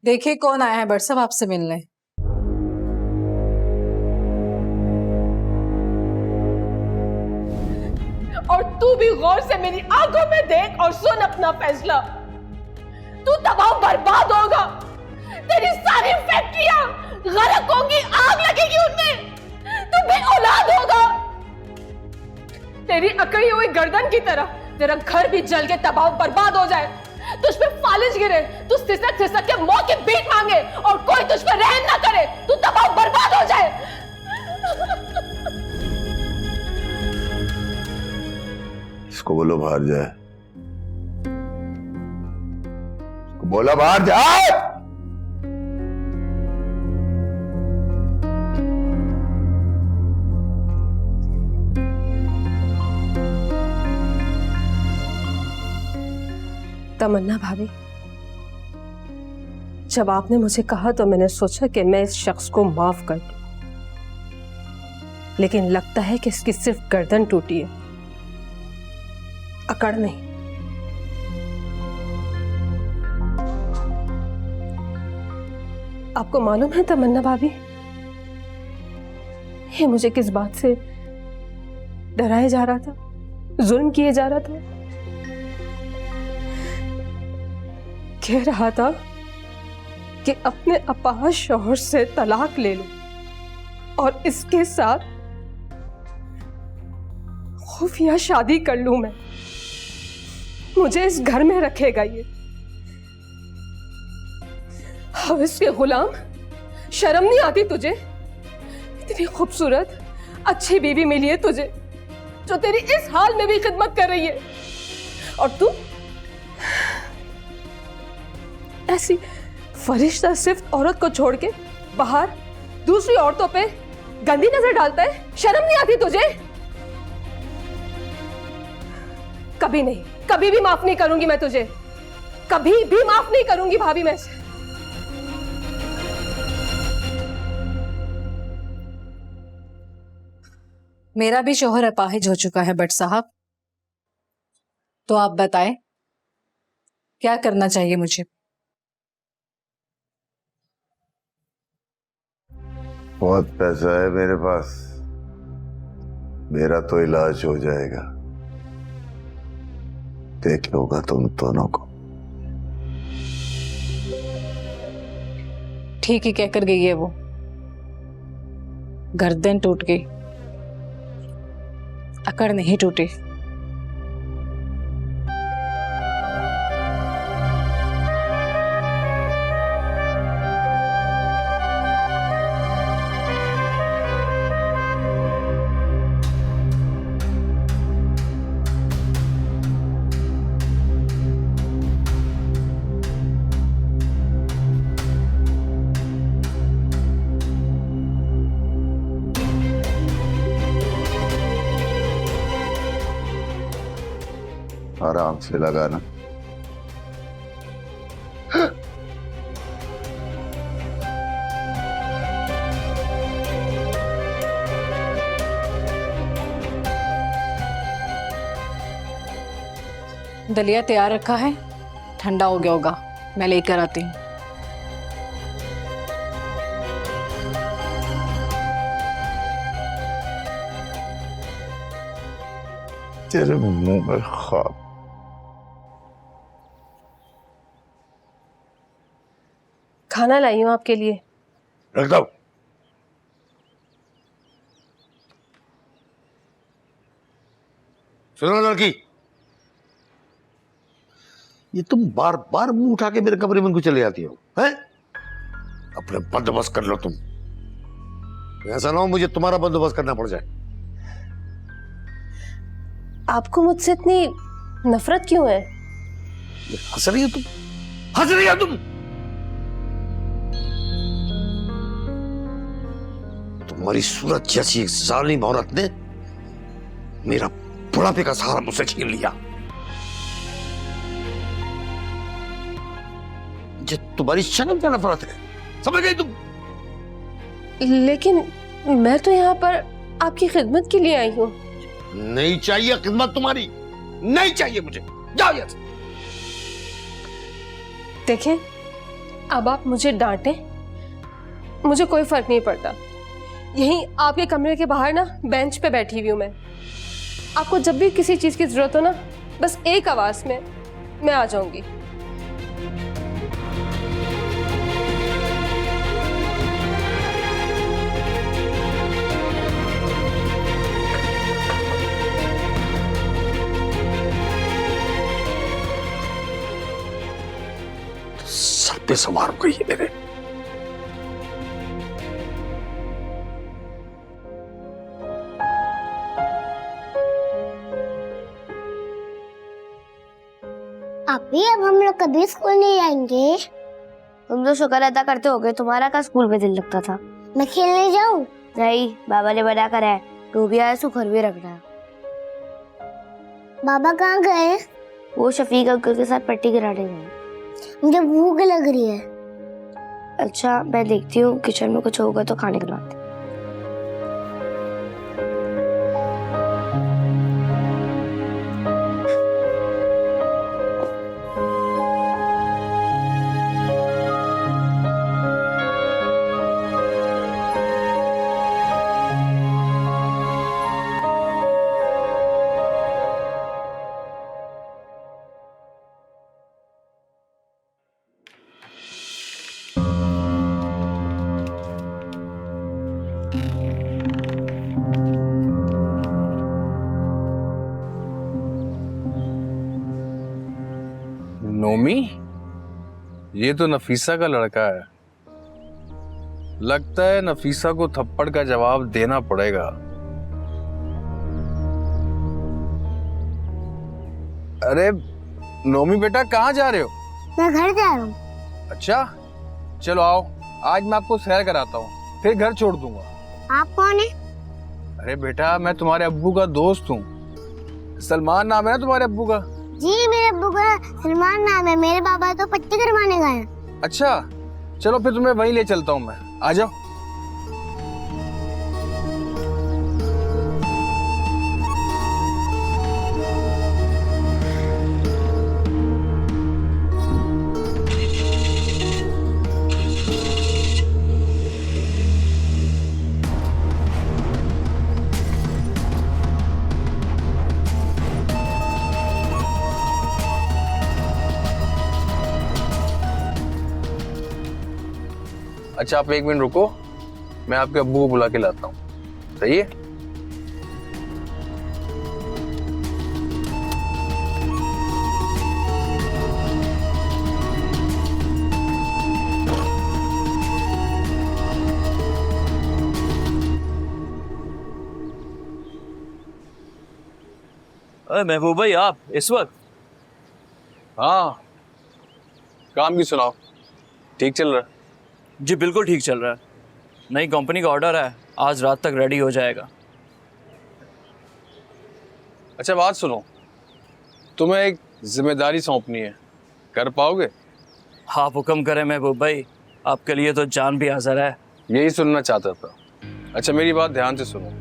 देखिए कौन आया है बट साहब आपसे मिलने। और तू भी गौर से मेरी आंखों में देख और सुन अपना फैसला। तू तबाह बर्बाद होगा, तेरी सारी फैक्ट्रियां गरक होंगी, आग लगेगी उनमें, तू बे औलाद होगा। तेरी अकड़ी हुई गर्दन की तरह तेरा घर भी जल के तबाह बर्बाद हो जाए, तुझ पे फालिज गिरे, तू सिसक सिसक के मौत की भीख मांगे और कोई तुझ पे रहम ना करे, तू तबाह बर्बाद हो जाए। इसको बोलो बाहर जाए, इसको बोला बाहर जाए। तमन्ना भाभी, जब आपने मुझे कहा तो मैंने सोचा कि मैं इस शख्स को माफ कर दूं, लेकिन लगता है कि इसकी सिर्फ गर्दन टूटी है, अकड़ नहीं। आपको मालूम है तमन्ना भाभी, ये मुझे किस बात से डराया जा रहा था, जुल्म किए जा रहा था? कह रहा था कि अपने अपाहिज शौहर से तलाक ले लो और इसके साथ खुफिया शादी कर लूं मैं, मुझे इस घर में रखेगा ये। अब इसके गुलाम, शर्म नहीं आती तुझे? इतनी खूबसूरत अच्छी बीवी मिली है तुझे जो तेरी इस हाल में भी खिदमत कर रही है, और तू ऐसी फरिश्ता सिर्फ औरत को छोड़ के बाहर दूसरी औरतों पे गंदी नजर डालता है। शर्म नहीं आती तुझे? कभी नहीं, कभी भी माफ नहीं करूंगी मैं तुझे, कभी भी माफ नहीं करूंगी भाभी मैं से। मेरा भी शौहर अपाहिज हो चुका है बट साहब, तो आप बताएं क्या करना चाहिए मुझे? बहुत पैसा है मेरे पास, मेरा तो इलाज हो जाएगा, देख लोगा तुम दोनों को। ठीक ही कहकर गई है वो, गर्दन टूट गई, अकड़ नहीं टूटी। आराम से लगाना। दलिया तैयार रखा है, ठंडा हो गया होगा, मैं लेकर आती हूँ। तेरे मुंह में ख्वाब। खाना लाई हूं आपके लिए। रख दो। सुनो लड़की, ये तुम बार बार मुंह उठा के मेरे कमरे में क्यों चले आती हो? हैं? अपने बंदोबस्त कर लो तुम, ऐसा ना हो मुझे तुम्हारा बंदोबस्त करना पड़ जाए। आपको मुझसे इतनी नफरत क्यों है? हंस रही हो तुम, हंस रही हो तुम। तुम्हारी सूरत जैसी एक जालिम औरत ने मेरा बुढ़ापे का सहारा मुझसे छीन लिया। मुझे तुम्हारी शक्ल का नफरत है, समझ गई तुम? लेकिन मैं तो यहाँ पर आपकी खिदमत के लिए आई हूँ। नहीं चाहिए खिदमत तुम्हारी, नहीं चाहिए मुझे, जाओ यहाँ से। देखें, अब आप मुझे डांटें, मुझे कोई फर्क नहीं पड़ता। यहीं आपके कमरे के बाहर ना बेंच पे बैठी हुई हूँ मैं। आपको जब भी किसी चीज की जरूरत हो ना, बस एक आवाज में मैं आ जाऊंगी। सर पे सवार हो गई है मेरे। अभी अब हम लोग कभी स्कूल नहीं जाएंगे। तुम तो शुक्र अदा करते होगे, तुम्हारा का स्कूल में दिल लगता था। मैं खेलने जाऊं? नहीं, बाबा ने बना कर है, तू भी आया, घर भी रखना। बाबा कहाँ गए? वो शफीक अंकल के साथ पट्टी कराने गए। मुझे भूख लग रही है। अच्छा, मैं देखती हूँ, किचन में कुछ होगा तो खाने खिलाते। नोमी, ये तो नफीसा का लड़का है। लगता है नफीसा को थप्पड़ का जवाब देना पड़ेगा। अरे नोमी बेटा, कहाँ जा रहे हो? मैं घर जा रहा हूँ। अच्छा, चलो आओ, आज मैं आपको सैर कराता हूँ, फिर घर छोड़ दूंगा। आप कौन है? अरे बेटा, मैं तुम्हारे अब्बू का दोस्त हूँ। सलमान नाम है ना तुम्हारे अब्बू का? जी, मेरे अब्बू का सलमान नाम है। मेरे पापा तो पट्टी करवाने गए हैं। अच्छा, चलो फिर तुम्हें वहीं ले चलता हूँ मैं, आ जाओ। अच्छा, आप एक मिनट रुको, मैं आपके अब्बू को बुला के लाता हूँ, सही है? अरे महबूब भाई, आप इस वक्त? हाँ, काम की सुनाओ, ठीक चल रहा है? जी बिल्कुल ठीक चल रहा है। नई कंपनी का ऑर्डर है, आज रात तक रेडी हो जाएगा। अच्छा बात सुनो, तुम्हें एक जिम्मेदारी सौंपनी है, कर पाओगे? आप हुक्म करें महबूब भाई, आपके लिए तो जान भी हाजिर है। यही सुनना चाहता था। अच्छा मेरी बात ध्यान से सुनो,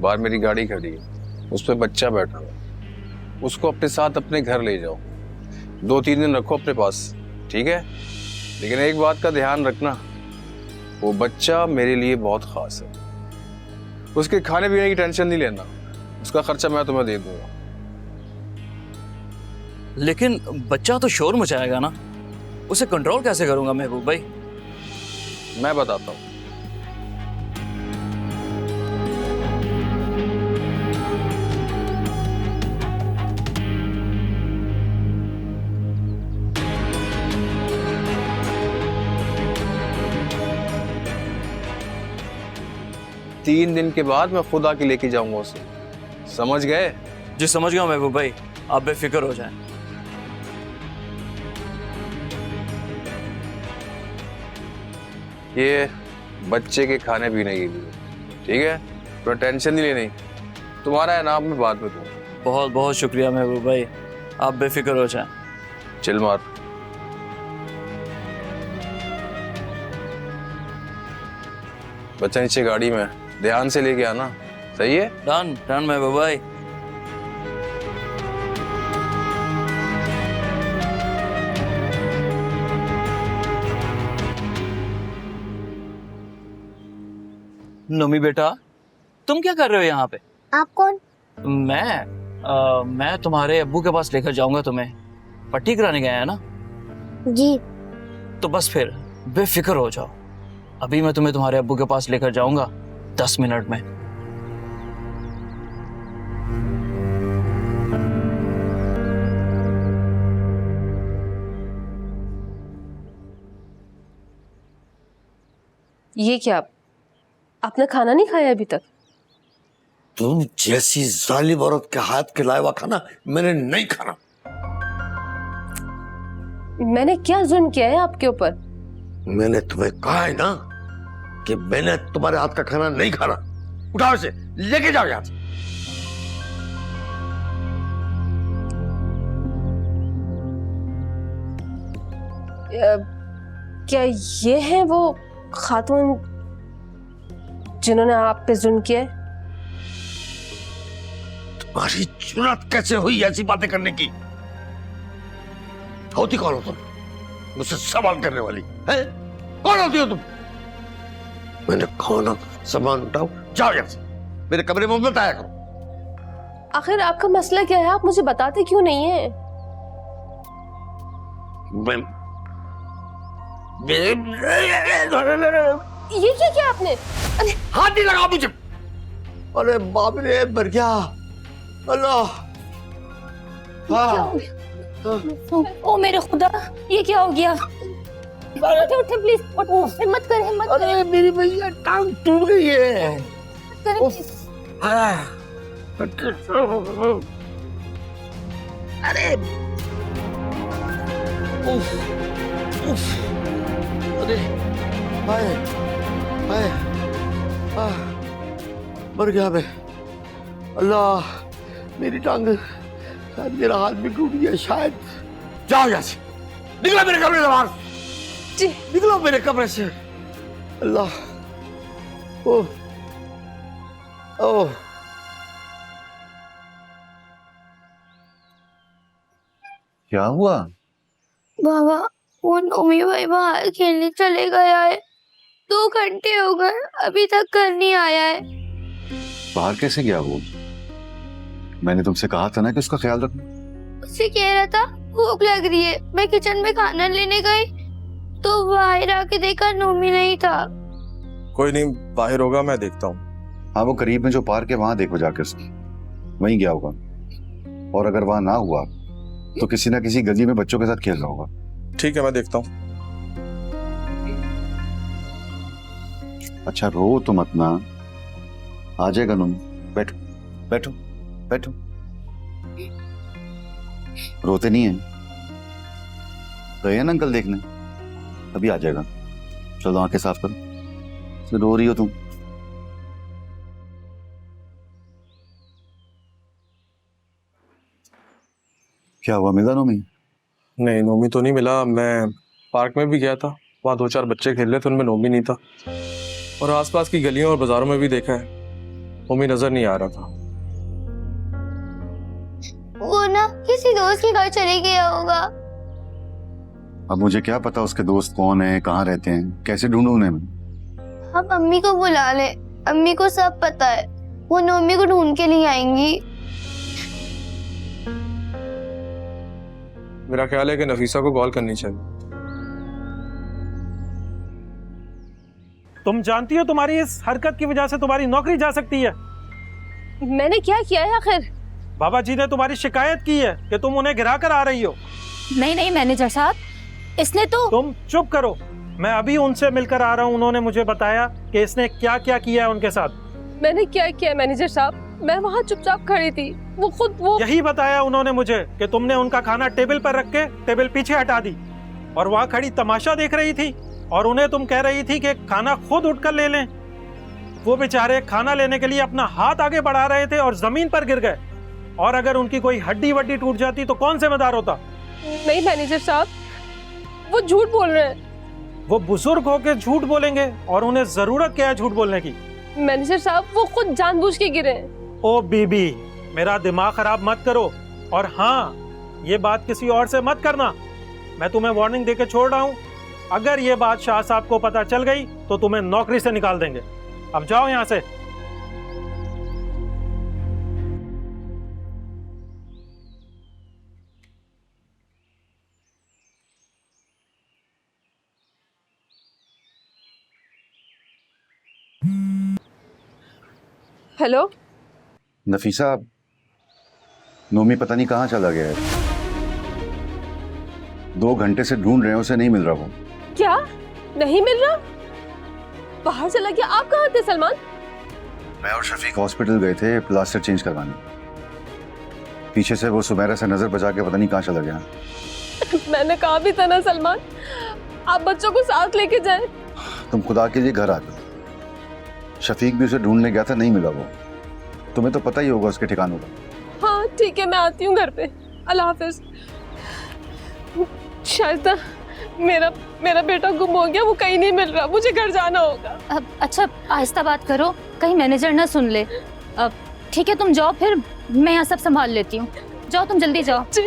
बाहर मेरी गाड़ी खड़ी है, उस पर बच्चा बैठा हुआ, उसको अपने साथ अपने घर ले जाओ, 2-3 दिन रखो अपने पास, ठीक है? लेकिन एक बात का ध्यान रखना, वो बच्चा मेरे लिए बहुत खास है। उसके खाने पीने की टेंशन नहीं लेना, उसका खर्चा मैं तुम्हें दे दूंगा। लेकिन बच्चा तो शोर मचाएगा ना, उसे कंट्रोल कैसे करूंगा महबूब भाई? मैं बताता हूँ। तीन दिन के बाद मैं खुद आके लेके जाऊंगा उसे, समझ गए? जी समझ गया महबूब भाई, आप बेफिक्र हो जाएं। ये बच्चे के खाने पीने के लिए, ठीक है? तो टेंशन नहीं लेनी, तुम्हारा इनाम मैं बाद में दूंगा। बहुत बहुत शुक्रिया महबूब भाई, आप बेफिक्र हो जाएं। चिल मार। बच्चा नीचे गाड़ी में, ध्यान से लेके आना, सही है? डन डन मैं बाय। नोमी बेटा, तुम क्या कर रहे हो यहाँ पे? आप कौन? मैं तुम्हारे अब्बू के पास लेकर जाऊंगा तुम्हें, पट्टी कराने गया है ना? जी। तो बस फिर बेफिक्र हो जाओ, अभी मैं तुम्हें तुम्हारे अब्बू के पास लेकर जाऊंगा 10 मिनट में। ये क्या, आपने खाना नहीं खाया अभी तक? तुम जैसी जालिम औरत के हाथ के लाया हुआ खाना मैंने नहीं खाना। मैंने क्या जुल्म किया है आपके ऊपर? मैंने तुम्हें कहा है ना कि मैंने तुम्हारे हाथ का खाना नहीं खाना। उठाओ इसे, लेके जाओ यहाँ से। क्या ये है वो खातून जिन्होंने आप पे जुल्म किया है? तुम्हारी जुर्रत कैसे हुई ऐसी बातें करने की? होती कौन हो तुम मुझसे सवाल करने वाली है? कौन होती हो तुम? मैंने खाना सामान उठाओ, जाओ यहाँ से, मेरे कमरे में मत आया करो। आखिर आपका मसला क्या है? आप मुझे बताते क्यों नहीं है? ये क्या किया आपने? अरे हाथ नहीं लगा मुझे। अरे बाप रे, मर गया। अल्लाह। हाँ। ओ मेरे खुदा, ये क्या हो गया? उठे उठे प्लीज, हिम्मत कर हिम्मत कर। अरे मेरी भैया टांग टूट गई है। अरे उफ, उफ, अरे हाय हाय, मर गया मैं। अल्लाह, मेरी टांग, शायद मेरा हाथ भी टूट गया शायद। जाओ यहाँ से, निकलो मेरे कमरे से बाहर। जी। निकलो मेरे कमरे से। अल्लाह, ओह ओह। क्या हुआ? बाबा, वो नोमी भाई बाहर खेलने चले गया है, 2 घंटे हो गए, अभी तक घर नहीं आया है। बाहर कैसे गया वो? मैंने तुमसे कहा था ना कि उसका ख्याल रखना। उसे कह रहा था भूख लग रही है, मैं किचन में खाना लेने गई तो बाहर आके देखा नोमी नहीं था। कोई नहीं, बाहर होगा, मैं देखता हूँ। हाँ, वो करीब में जो पार्क है वहां देखो जाके, उसकी वहीं गया होगा। और अगर वहां ना हुआ तो किसी ना किसी गली में बच्चों के साथ खेल रहा होगा। ठीक है, मैं देखता हूँ। अच्छा, रो तो मत ना, आ जाएगा नून। बैठो बैठो बैठो, रोते नहीं है? गए हैं ना अंकल देखने, अभी आ जाएगा। चलो आंखें साफ करो, रो रही हो तुम। क्या हुआ, मिला नोमी? नहीं, नोमी तो नहीं मिला। मैं पार्क में भी गया था, वहाँ 2-4 बच्चे खेल रहे थे, उनमें नोमी नहीं था। और आसपास की गलियों और बाजारों में भी देखा है, नोमी नजर नहीं आ रहा था। वो ना किसी दोस्त के घर चले गया होगा। अब मुझे क्या पता उसके दोस्त कौन है, कहाँ रहते हैं, कैसे ढूंढूं उन्हें मैं? हम अम्मी को बुला ले, अम्मी को सब पता है, वो नोमी को ढूंढ के लिए आएंगी। मेरा ख्याल है कि नफीसा को कॉल करनी चाहिए। तुम जानती हो तुम्हारी इस हरकत की वजह से तुम्हारी नौकरी जा सकती है। मैंने क्या किया है आखिर? बाबा जी ने तुम्हारी शिकायत की है कि तुम उन्हें गिरा कर आ रही हो। नहीं नहीं मैनेजर साहब, इसने तो। तुम चुप करो, मैं अभी उनसे मिलकर आ रहा हूँ। उन्होंने मुझे बताया कि इसने क्या क्या किया है उनके साथ। मैंने क्या किया मैनेजर साहब? मैं वहाँ चुपचाप खड़ी थी, वो यही बताया उन्होंने मुझे कि तुमने उनका खाना टेबल पर रख के टेबल पीछे हटा दी और वहाँ खड़ी तमाशा देख रही थी, और उन्हें तुम कह रही थी कि खाना खुद उठकर ले लें। वो बेचारे खाना लेने के लिए अपना हाथ आगे बढ़ा रहे थे और जमीन पर गिर गए, और अगर उनकी कोई हड्डी वड्डी टूट जाती तो कौन जिम्मेदार होता? नहीं मैनेजर साहब, वो झूठ बोल रहे हैं। वो बुजुर्ग होके झूठ बोलेंगे और उन्हें जरूरत क्या है झूठ बोलने की? मैनेजर साहब वो खुद जानबूझ के गिरे हैं। ओ बीबी, मेरा दिमाग खराब मत करो। और हाँ, ये बात किसी और से मत करना। मैं तुम्हें वार्निंग देके छोड़ रहा हूँ। अगर ये बात शाह साहब को पता चल गई तो तुम्हें नौकरी से निकाल देंगे। अब जाओ यहाँ से। हेलो नफीसा, नोमी पता नहीं कहाँ चला गया है। 2 घंटे से ढूंढ रहे हैं, उसे नहीं मिल रहा वो। क्या नहीं मिल रहा? बाहर चला गया? आप कहाँ थे सलमान? मैं और शफीक हॉस्पिटल गए थे प्लास्टर चेंज करवाने। पीछे से वो सुमेरा से नजर बचा के पता नहीं कहाँ चला गया। मैंने कहा भी था ना सलमान, आप बच्चों को साथ लेके जाएं। तुम खुदा के लिए घर आ जाओ। शफीक भी उसे ढूंढने गया था, नहीं मिला वो। तुम्हें तो पता ही होगा उसके ठिकानों का। हाँ ठीक है, मैं आती हूँ घर पे। अल्लाह हाफिज। शायद मेरा बेटा गुम हो गया, वो कहीं नहीं मिल रहा, मुझे घर जाना होगा। अच्छा आहिस्ता बात करो, कहीं मैनेजर ना सुन ले। ठीक है तुम जाओ, फिर मैं यहाँ सब संभाल लेती हूँ। जाओ तुम जल्दी जाओ। जी।